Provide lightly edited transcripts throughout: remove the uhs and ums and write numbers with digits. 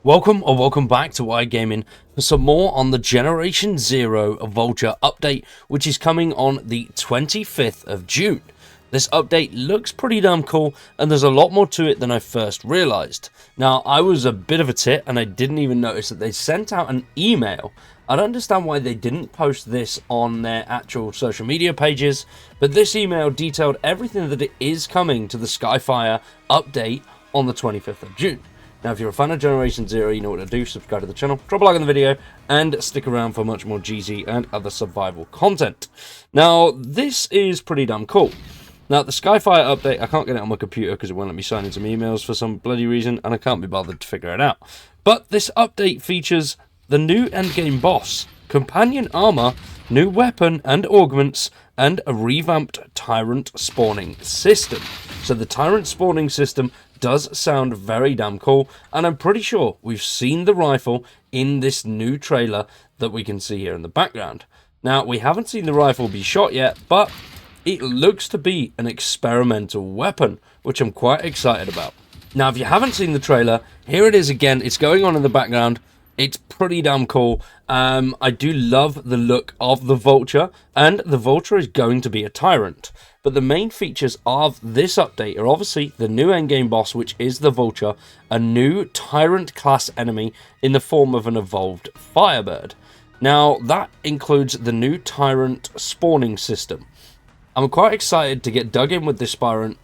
Welcome or welcome back to iGaming for some more on the Generation Zero Vulture update, which is coming on the 25th of June. This update looks pretty damn cool, and there's a lot more to it than I first realised. Now, I was a bit of a tit, and I didn't even notice that they sent out an email. I don't understand why they didn't post this on their actual social media pages, but this email detailed everything that it is coming to the Skyfire update on the 25th of June. Now, if you're a fan of Generation Zero, you know what to do. Subscribe to the channel, drop a like on the video, and stick around for much more GZ and other survival content. Now, this is pretty damn cool. Now, the Skyfire update, I can't get it on my computer because it won't let me sign into my emails for some bloody reason, and I can't be bothered to figure it out. But this update features the new endgame boss, companion armor, new weapon and augments, and a revamped Tyrant spawning system. So the Tyrant spawning system does sound very damn cool, and I'm pretty sure we've seen the rifle in this new trailer that we can see here in the background. Now, we haven't seen the rifle be shot yet, but it looks to be an experimental weapon, which I'm quite excited about. Now, if you haven't seen the trailer, here it is again. It's going on in the background. It's pretty damn cool. I do love the look of the Vulture, and the Vulture is going to be a Tyrant. But the main features of this update are obviously the new endgame boss, which is the Vulture, a new Tyrant class enemy in the form of an evolved Firebird. Now, that includes the new Tyrant spawning system. I'm quite excited to get dug in with this the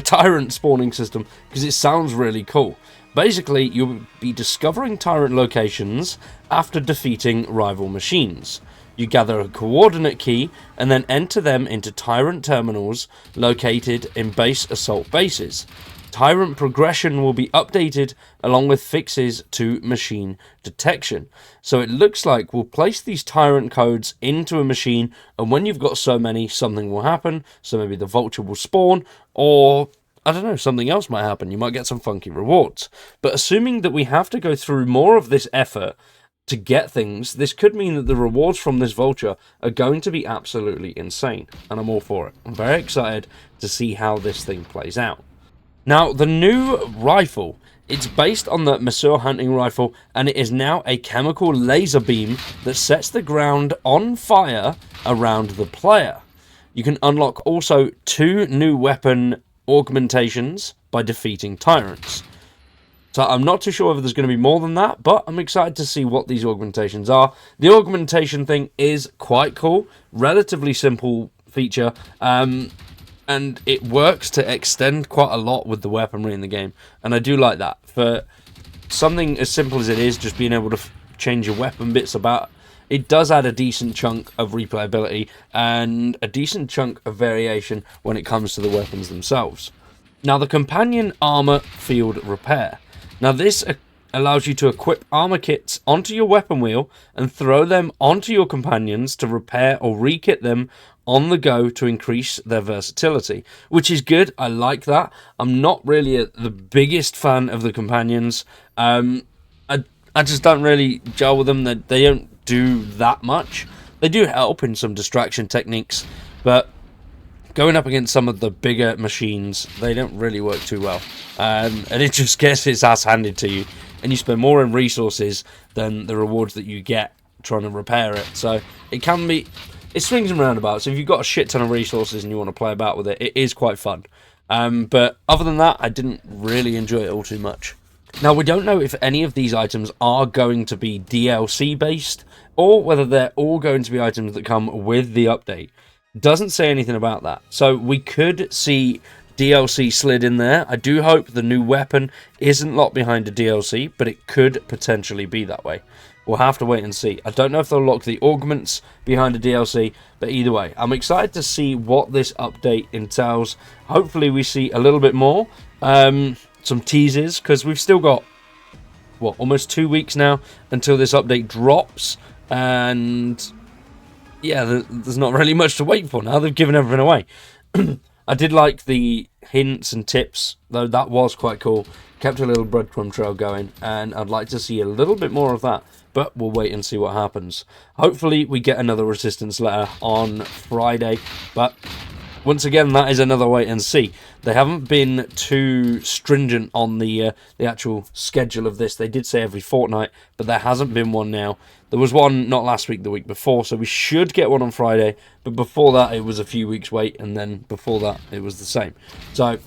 Tyrant spawning system, because it sounds really cool. Basically, you'll be discovering Tyrant locations after defeating rival machines. You gather a coordinate key and then enter them into Tyrant terminals located in base assault bases. Tyrant progression will be updated along with fixes to machine detection. So it looks like we'll place these Tyrant codes into a machine, and when you've got so many, something will happen. So maybe the Vulture will spawn, or I don't know, something else might happen. You might get some funky rewards. But assuming that we have to go through more of this effort to get things, this could mean that the rewards from this Vulture are going to be absolutely insane. And I'm all for it. I'm very excited to see how this thing plays out. Now, the new rifle, it's based on the Masseur hunting rifle, and it is now a chemical laser beam that sets the ground on fire around the player. You can unlock also 2 new weapon augmentations by defeating Tyrants. So I'm not too sure if there's going to be more than that, but I'm excited to see what these augmentations are. The augmentation thing is quite cool, relatively simple feature, and it works to extend quite a lot with the weaponry in the game, and I do like that. For something as simple as it is, just being able to change your weapon bits about, it does add a decent chunk of replayability and a decent chunk of variation when it comes to the weapons themselves. Now, the companion armor field repair. Now, this allows you to equip armor kits onto your weapon wheel and throw them onto your companions to repair or re-kit them on the go to increase their versatility, which is good. I like that. I'm not really the biggest fan of the companions. I just don't really gel with them. They don't do that much. They do help in some distraction techniques, but going up against some of the bigger machines, they don't really work too well. And it just gets its ass handed to you, and you spend more in resources than the rewards that you get trying to repair it. So it can be, it swings and roundabouts. So if you've got a shit ton of resources and you want to play about with it, it is quite fun. But other than that, I didn't really enjoy it all too much. Now, we don't know if any of these items are going to be DLC based, or whether they're all going to be items that come with the update. Doesn't say anything about that. So we could see DLC slid in there. I do hope the new weapon isn't locked behind a DLC, but it could potentially be that way. We'll have to wait and see. I don't know if they'll lock the augments behind a DLC, but either way, I'm excited to see what this update entails. Hopefully we see a little bit more, some teasers, because we've still got, what, almost 2 weeks now until this update drops, and yeah, there's not really much to wait for now. They've given everything away. I did like the hints and tips, though. That was quite cool. Kept a little breadcrumb trail going, and I'd like to see a little bit more of that, but we'll wait and see what happens. Hopefully we get another resistance letter on Friday, but once again, that is another wait and see. They haven't been too stringent on the actual schedule of this. They did say every fortnight, but there hasn't been one now. There was one not last week, the week before, so we should get one on Friday. But before that, it was a few weeks wait, and then before that, it was the same. So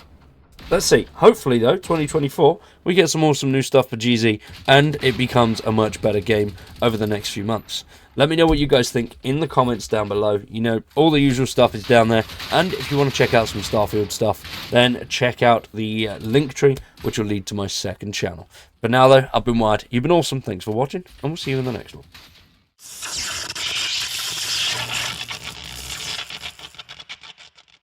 let's see. Hopefully, though, 2024, we get some awesome new stuff for GZ, and it becomes a much better game over the next few months. Let me know what you guys think in the comments down below. You know, all the usual stuff is down there. And if you want to check out some Starfield stuff, then check out the link tree, which will lead to my second channel. But now, though, I've been Wired. You've been awesome. Thanks for watching, and we'll see you in the next one.